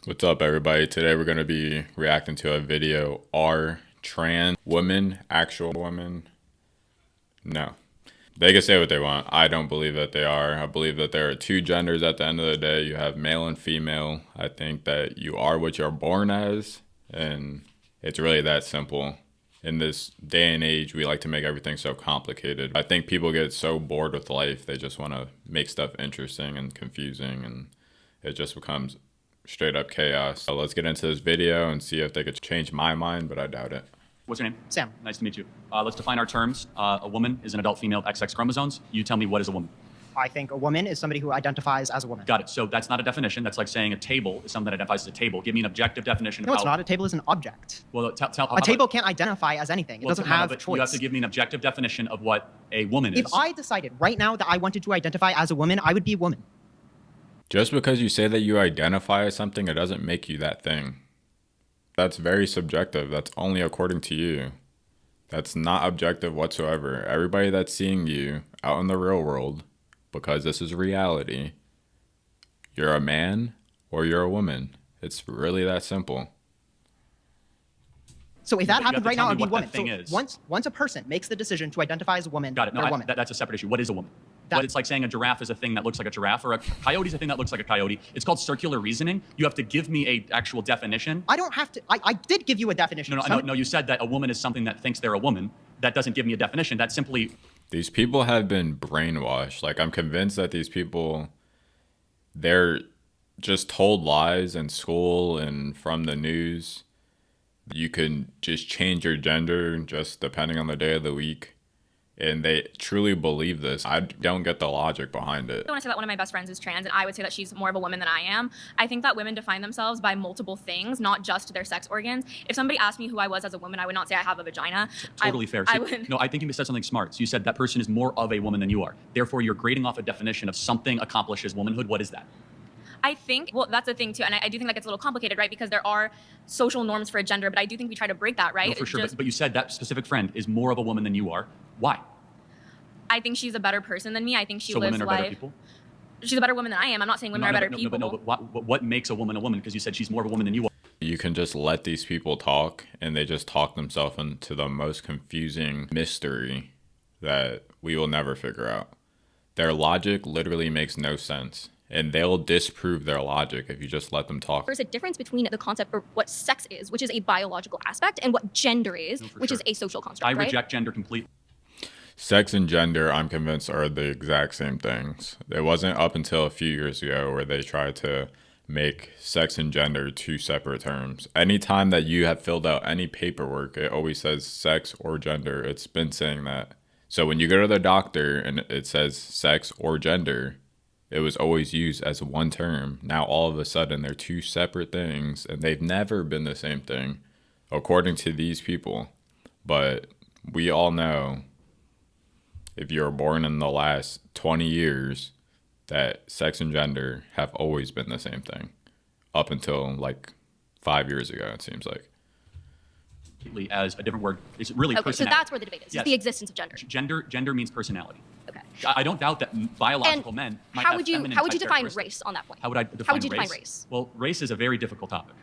What's up, everybody? Today we're going to be reacting to a video. Are trans women actual women? No. They can say what they want. I don't believe that they are. I believe that there are two genders at the end of the day. You have male and female. I think that you are what you're born as, and it's really that simple. In this day and age, we like to make everything so complicated. I think people get so bored with life, they just want to make stuff interesting and confusing, and it just becomes straight up chaos. So let's get into this video and see if they could change my mind, but I doubt it. What's your name? Sam. Nice to meet you. Let's define our terms. A woman is an adult female with XX chromosomes. You tell me, what is a woman? I think a woman is somebody who identifies as a woman. Got it. So that's not a definition. That's like saying a table is something that identifies as a table. Give me an objective definition of No, it's not. A table is an object. Well, a table can't identify as anything. It doesn't have a choice. You have to give me an objective definition of what a woman is. If I decided right now that I wanted to identify as a woman, I would be a woman. Just because you say that you identify as something, it doesn't make you that thing. That's very subjective. That's only according to you. That's not objective whatsoever. Everybody that's seeing you out in the real world, because this is reality, you're a man or you're a woman. It's really that simple. So if that happened right now, I'd be a woman. So once a person makes the decision to identify as a woman, got it. No, they're a woman. That's a separate issue. What is a woman? But it's like saying a giraffe is a thing that looks like a giraffe, or a coyote is a thing that looks like a coyote. It's called circular reasoning. You have to give me a actual definition. I don't have to. I did give you a definition. No, you said that a woman is something that thinks they're a woman. That doesn't give me a definition. That's simply... These people have been brainwashed. Like, I'm convinced that these people, they're just told lies in school and from the news. You can just change your gender just depending on the day of the week. And they truly believe this. I don't get the logic behind it. I want to say that one of my best friends is trans, and I would say that she's more of a woman than I am. I think that women define themselves by multiple things, not just their sex organs. If somebody asked me who I was as a woman, I would not say I have a vagina. Totally fair. No, I think you said something smart. So you said that person is more of a woman than you are. Therefore, you're grading off a definition of something accomplishes womanhood. What is that? I think, well, that's the thing too, and I do think that gets a little complicated, right? Because there are social norms for a gender, but I do think we try to break that, right? No, for sure, but you said that specific friend is more of a woman than you are. Why? I think she's a better person than me. I think she lives women are life. Better people? She's a better woman than I am. I'm not saying women are better people. But what makes a woman? Because you said she's more of a woman than you are. You can just let these people talk, and they just talk themselves into the most confusing mystery that we will never figure out. Their logic literally makes no sense, and they'll disprove their logic if you just let them talk. There's a difference between the concept of what sex is, which is a biological aspect, and what gender is, which is a social construct. I reject gender completely. Sex and gender, I'm convinced, are the exact same things. It wasn't up until a few years ago where they tried to make sex and gender two separate terms. Anytime that you have filled out any paperwork, it always says sex or gender. It's been saying that. So when you go to the doctor and it says sex or gender, it was always used as one term. Now all of a sudden they're two separate things, and they've never been the same thing, according to these people. But we all know, if you were born in the last 20 years, that sex and gender have always been the same thing, up until like 5 years ago, it seems like. As a different word, it's really personality. So that's where the debate is. Yes. It's the existence of gender. Gender means personality. Okay. I don't doubt that biological men might have feminine how would you define race on that point? How would I define race? Well, race is a very difficult topic.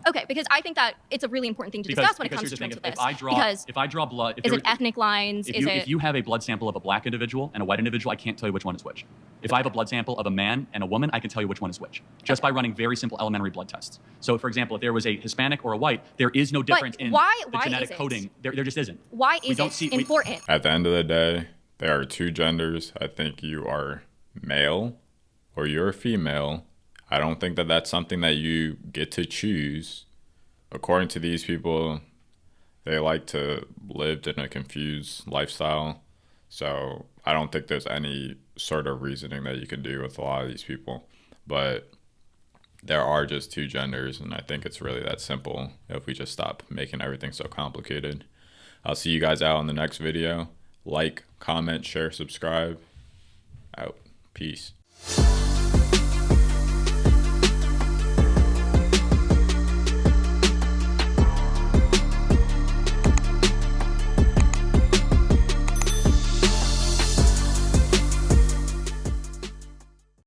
Okay, because I think that it's a really important thing to discuss when it comes to terms of this. If I draw blood, is it ethnic lines? If you have a blood sample of a black individual and a white individual, I can't tell you which one is which. If I have a blood sample of a man and a woman, I can tell you which one is which, just by running very simple elementary blood tests. So, for example, if there was a Hispanic or a white, there is no difference in the genetic coding. There just isn't. Why is it important? At the end of the day, there are two genders. I think you are male or you're female. I don't think that that's something that you get to choose. According to these people, they like to live in a confused lifestyle. So I don't think there's any sort of reasoning that you can do with a lot of these people. But there are just two genders, and I think it's really that simple if we just stop making everything so complicated. I'll see you guys out in the next video. Like, comment, share, subscribe. Out. Peace.